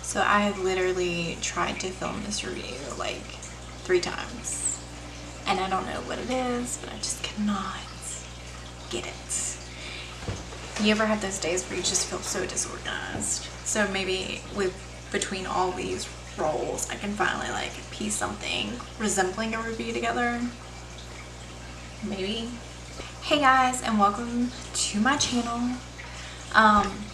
So I literally tried to film this review like 3 times. And I don't know what it is, but I just cannot get it. You ever have those days where you just feel so disorganized? So maybe between all these roles, I can finally like piece something resembling a review together. Maybe. Hey guys, and welcome to my channel.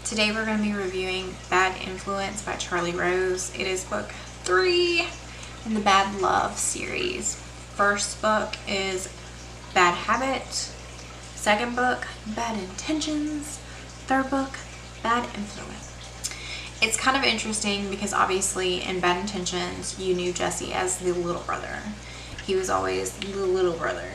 Today we're going to be reviewing Bad Influence by Charleigh Rose. It is book 3 in the Bad Love series. First book is Bad Habit. Second book, Bad Intentions. Third book, Bad Influence. It's kind of interesting because obviously in Bad Intentions you knew Jesse as the little brother. He was always the little brother.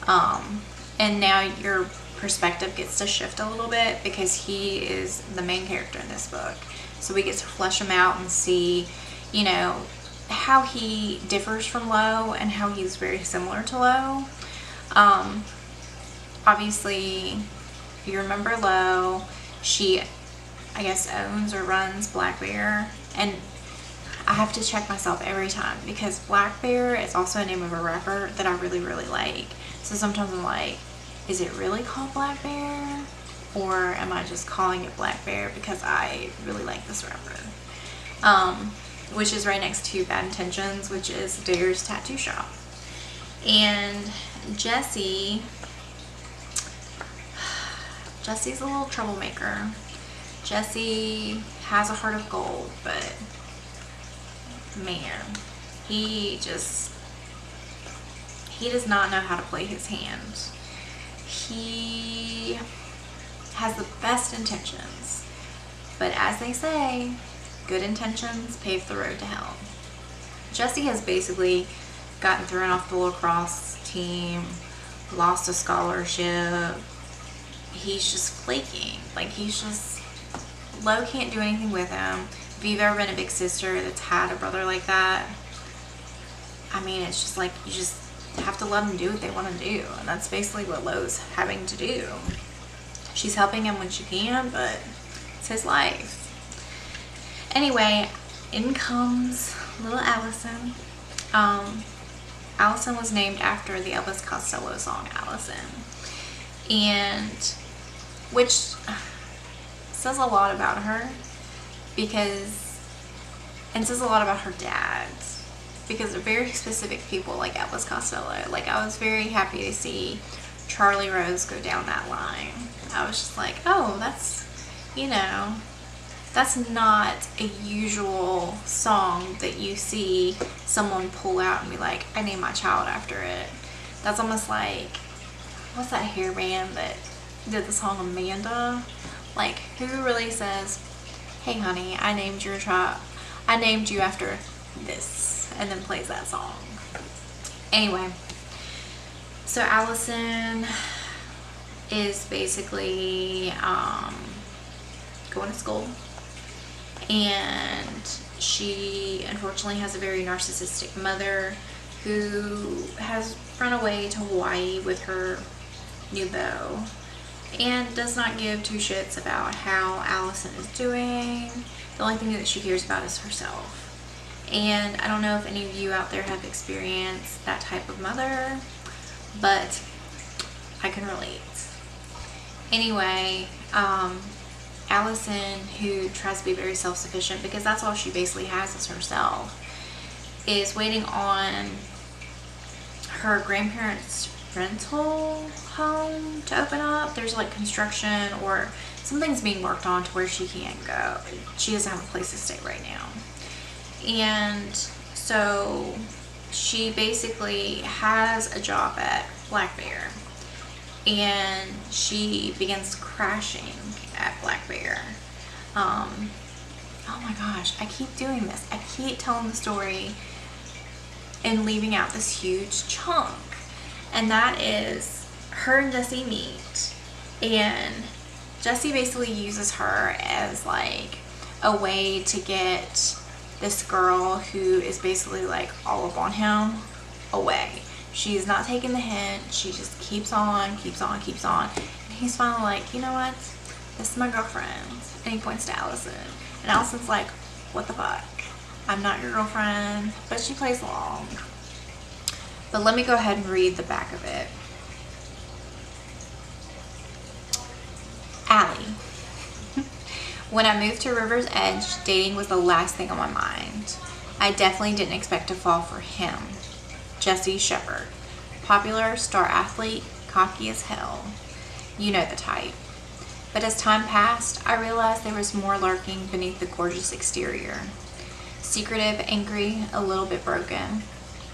And now your perspective gets to shift a little bit because he is the main character in this book. So we get to flesh him out and see, you know, how he differs from Lo and how he's very similar to Lo. Obviously, if you remember Lo, she, I guess, owns or runs Black Bear. And I have to check myself every time because Black Bear is also a name of a rapper that I really, really like. So sometimes I'm like, is it really called Black Bear? Or am I just calling it Black Bear because I really like this rapper? Which is right next to Bad Intentions, which is Dare's tattoo shop. And Jesse's a little troublemaker. Jesse has a heart of gold, but man, he does not know how to play his hand. He has the best intentions, but as they say, good intentions pave the road to hell. Jesse has basically gotten thrown off the lacrosse team, lost a scholarship. He's just flaking. Like, Lo can't do anything with him. If you've ever been a big sister that's had a brother like that, I mean, it's just like, you just have to let them do what they want to do. And that's basically what Lo's having to do. She's helping him when she can, but it's his life. Anyway, in comes little Allison. Allison was named after the Elvis Costello song, Allison. And which says a lot about her and says a lot about her dad. Because they're very specific people like Elvis Costello. Like, I was very happy to see Charleigh Rose go down that line. I was just like, oh, that's, you know, that's not a usual song that you see someone pull out and be like, I named my child after it. That's almost like, what's that hair band that did the song Amanda? Like, who really says, hey honey, I named you after this, and then plays that song. Anyway, so Allison is basically going to school, and she unfortunately has a very narcissistic mother who has run away to Hawaii with her new beau and does not give two shits about how Allison is doing. The only thing that she cares about is herself. And I don't know if any of you out there have experienced that type of mother, but I can relate. Anyway, Allison, who tries to be very self-sufficient because that's all she basically has is herself, is waiting on her grandparents' rental home to open up. There's like construction or something's being worked on to where she can't go. She doesn't have a place to stay right now. And so she basically has a job at Black Bear, and she begins crashing at Black Bear. Oh my gosh, I keep doing this. I keep telling the story and leaving out this huge chunk. And that is, her and Jesse meet, and Jesse basically uses her as like a way to get this girl who is basically like all up on him away. She's not taking the hint. She just keeps on. And he's finally like, you know what? This is my girlfriend. And he points to Allison. And Allison's like, what the fuck? I'm not your girlfriend, but she plays along. But let me go ahead and read the back of it. Allie. When I moved to River's Edge, dating was the last thing on my mind. I definitely didn't expect to fall for him. Jesse Shepard. Popular, star athlete, cocky as hell. You know the type. But as time passed, I realized there was more lurking beneath the gorgeous exterior. Secretive, angry, a little bit broken.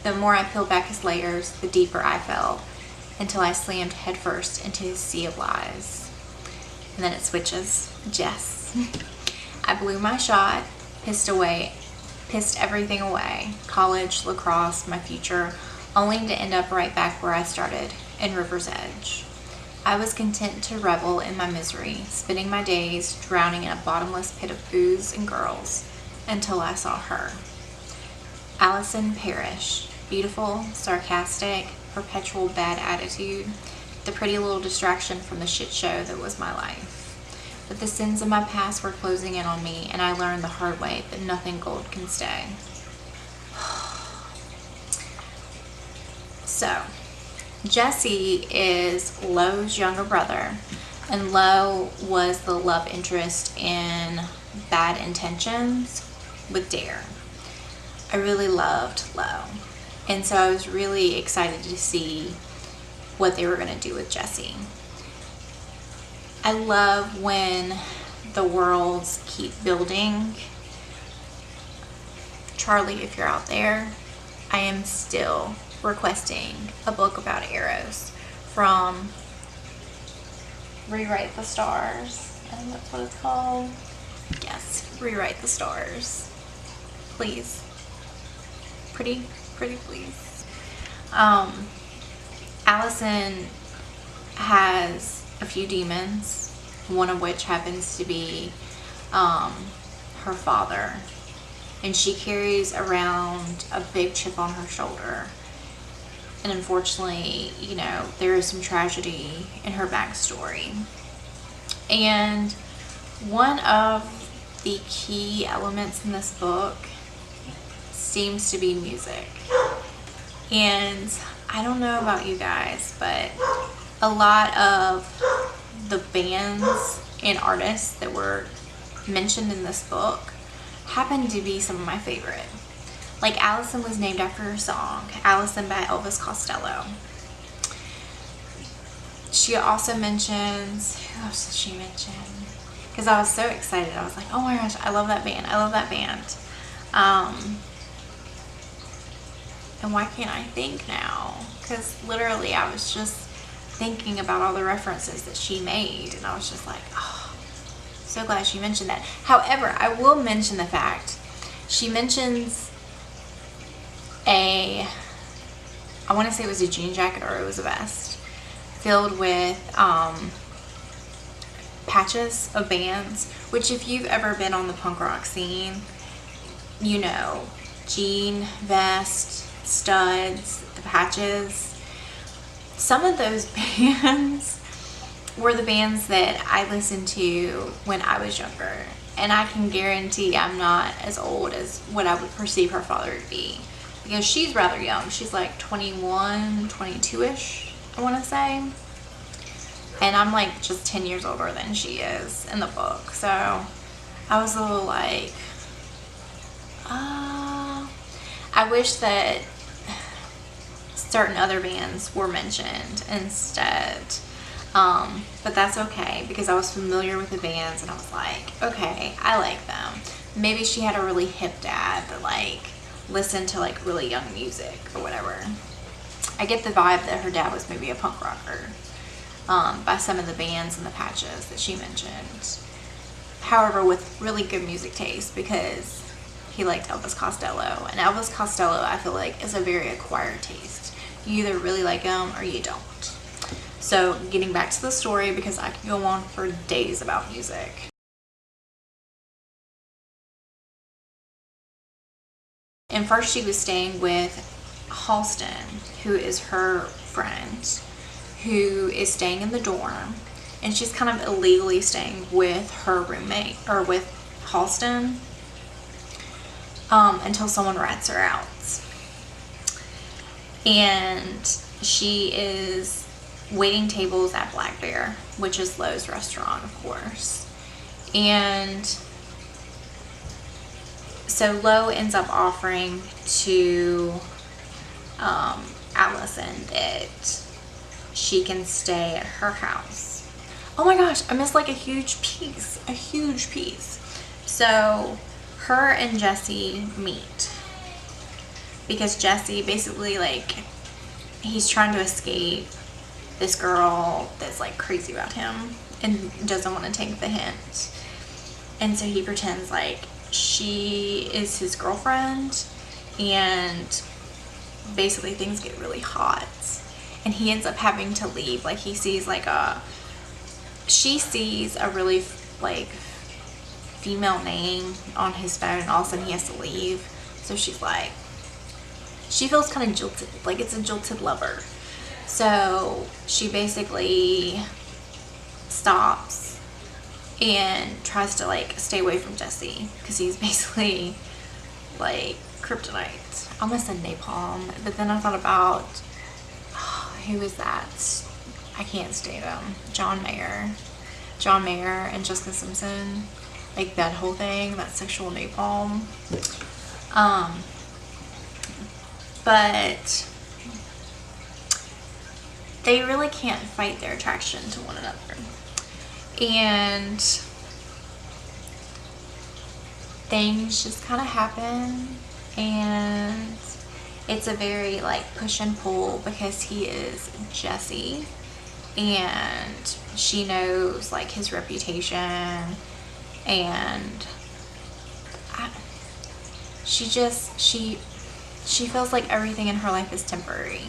The more I peeled back his layers, the deeper I fell, until I slammed headfirst into his sea of lies. And then it switches. Jess. I blew my shot, pissed everything away. College, lacrosse, my future, only to end up right back where I started, in River's Edge. I was content to revel in my misery, spending my days drowning in a bottomless pit of booze and girls, until I saw her. Allison Parrish. Beautiful, sarcastic, perpetual bad attitude, the pretty little distraction from the shit show that was my life. But the sins of my past were closing in on me, and I learned the hard way that nothing gold can stay. So, Jesse is Lo's younger brother, and Lo was the love interest in Bad Intentions with Dare. I really loved Lo, and so I was really excited to see what they were going to do with Jesse. I love when the worlds keep building. Charlie, if you're out there, I am still requesting a book about arrows from Rewrite the Stars. I think that's what it's called. Yes, Rewrite the Stars. Please. Pretty please. Allison has a few demons, one of which happens to be her father. And she carries around a big chip on her shoulder. And unfortunately, you know, there is some tragedy in her backstory. And one of the key elements in this book seems to be music. And I don't know about you guys, but a lot of the bands and artists that were mentioned in this book happen to be some of my favorite. Like Allison was named after her song, Allison by Elvis Costello. She also mentions, who else did she mention? Because I was so excited. I was like, oh my gosh, I love that band. I love that band. And why can't I think now? Because literally I was just thinking about all the references that she made. And I was just like, oh, so glad she mentioned that. However, I will mention the fact she mentions I want to say it was a jean jacket or it was a vest filled with patches of bands, which if you've ever been on the punk rock scene, you know, jean, vest, studs, the patches. Some of those bands were the bands that I listened to when I was younger, and I can guarantee I'm not as old as what I would perceive her father to be, because she's rather young. She's like 21, 22-ish, I want to say. And I'm like just 10 years older than she is in the book. So I was a little like, I wish that certain other bands were mentioned instead. But that's okay, because I was familiar with the bands and I was like, okay, I like them. Maybe she had a really hip dad that like listened to like really young music or whatever. I get the vibe that her dad was maybe a punk rocker by some of the bands and the patches that she mentioned. However, with really good music taste, because he liked Elvis Costello, and Elvis Costello I feel like is a very acquired taste. You either really like him or you don't. So getting back to the story, because I could go on for days about music. And first she was staying with Halston, who is her friend, who is staying in the dorm, and she's kind of illegally staying with her roommate, or with Halston. until someone rats her out. And she is waiting tables at Black Bear, which is Lowe's restaurant, of course. And so Lowe ends up offering to Allison that she can stay at her house. Oh my gosh, I missed like a huge piece. So her and Jesse meet because Jesse basically, like, he's trying to escape this girl that's like crazy about him and doesn't want to take the hint. And so he pretends like she is his girlfriend, and basically things get really hot and he ends up having to leave. Like, she sees a really like female name on his phone, and all of a sudden he has to leave. So she's like, she feels kind of jilted, like it's a jilted lover. So she basically stops and tries to like stay away from Jesse because he's basically like kryptonite. I almost said napalm, but then I thought about, who was that? I can't stand him. John Mayer and Jessica Simpson, like that whole thing, that sexual napalm. But they really can't fight their attraction to one another. And things just kind of happen, and it's a very like push and pull because he is Jesse and she knows like his reputation, and she feels like everything in her life is temporary.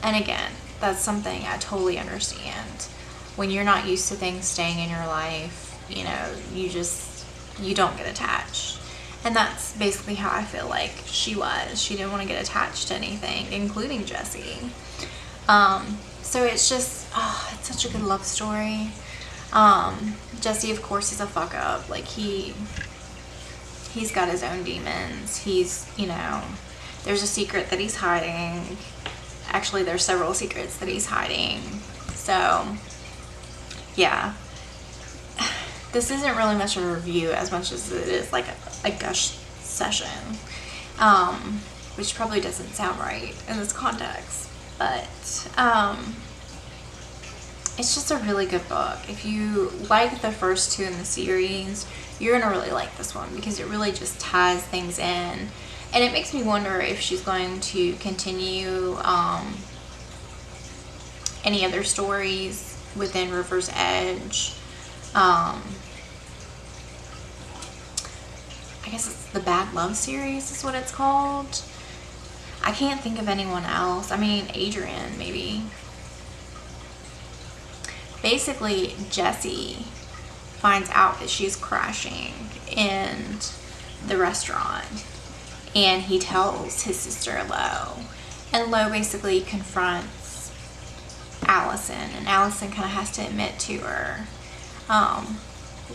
And again, that's something I totally understand. When you're not used to things staying in your life, you know, you don't get attached. And that's basically how I feel like she was. She didn't want to get attached to anything, including Jesse. So it's just, it's such a good love story. Jesse, of course, is a fuck up. Like, he's got his own demons. He's, you know, there's a secret that he's hiding. Actually, there's several secrets that he's hiding. So, yeah. This isn't really much of a review as much as it is like a gush session. Which probably doesn't sound right in this context. But, it's just a really good book. If you like the first two in the series, you're going to really like this one because it really just ties things in. And it makes me wonder if she's going to continue any other stories within River's Edge. I guess it's the Bad Love series is what it's called. I can't think of anyone else. I mean, Adrian, maybe. Basically, Jesse finds out that she's crashing in the restaurant, and he tells his sister Lo, and Lo basically confronts Allison, and Allison kind of has to admit to her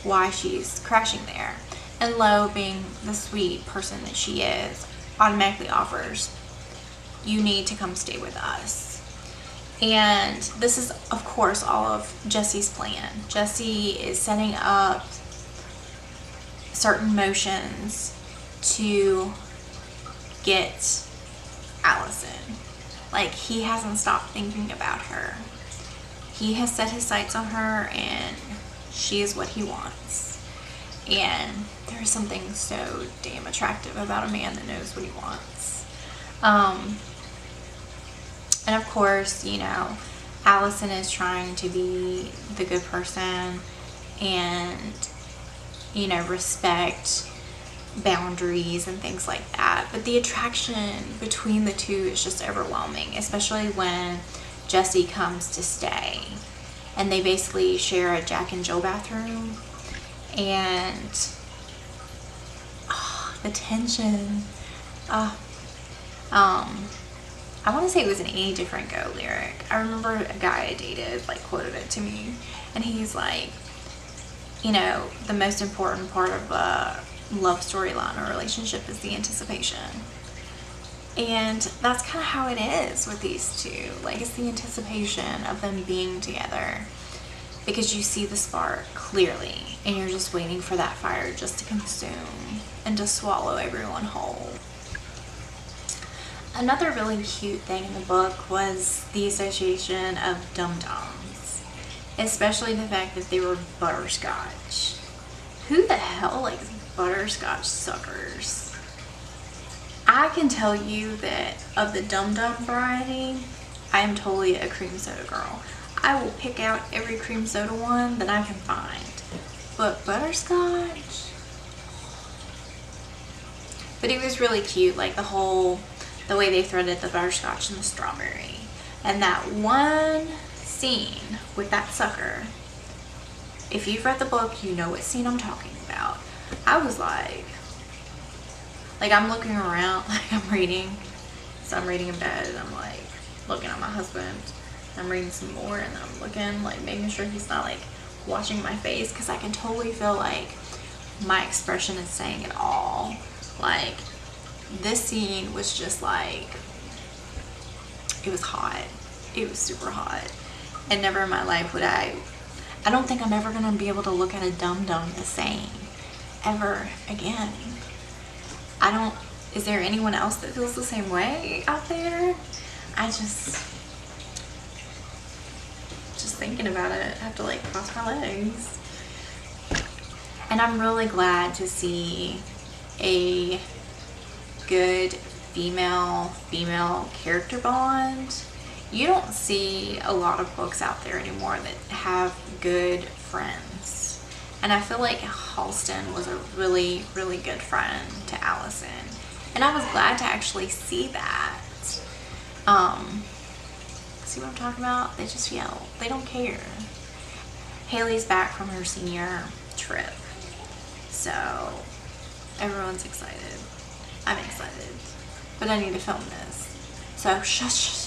why she's crashing there. And Lo, being the sweet person that she is, automatically offers, you need to come stay with us. And this is, of course, all of Jesse's plan. Jesse is setting up certain motions to get Allison. Like, he hasn't stopped thinking about her. He has set his sights on her, and she is what he wants. And there's something so damn attractive about a man that knows what he wants. And of course, you know, Allison is trying to be the good person and, you know, respect boundaries and things like that. But the attraction between the two is just overwhelming, especially when Jesse comes to stay. And they basically share a Jack and Jill bathroom. And the tension. I want to say it was an Any Different Go lyric. I remember a guy I dated like quoted it to me, and he's like, you know, the most important part of a love storyline or relationship is the anticipation. And that's kind of how it is with these two. Like, it's the anticipation of them being together, because you see the spark clearly and you're just waiting for that fire just to consume and to swallow everyone whole. Another really cute thing in the book was the association of dum-dums, especially the fact that they were butterscotch. Who the hell likes butterscotch suckers? I can tell you that of the dum-dum variety, I am totally a cream soda girl. I will pick out every cream soda one that I can find. But butterscotch? But it was really cute, like the way they threaded the butterscotch and the strawberry. And that one scene with that sucker, if you've read the book, you know what scene I'm talking about. I was like I'm looking around, like I'm reading. So I'm reading in bed and I'm like looking at my husband. I'm reading some more and then I'm looking, like making sure he's not like watching my face, because I can totally feel like my expression is saying it all. Like, this scene was just like, it was hot. It was super hot. And never in my life would I don't think I'm ever gonna be able to look at a dum-dum the same ever again. Is there anyone else that feels the same way out there? Just thinking about it, I have to like cross my legs. And I'm really glad to see a good female character bond. You don't see a lot of books out there anymore that have good friends. And I feel like Halston was a really, really good friend to Allison. And I was glad to actually see that. See what I'm talking about? They just yell. They don't care. Haley's back from her senior trip. So everyone's excited. I'm excited. But I need to film this. So shush.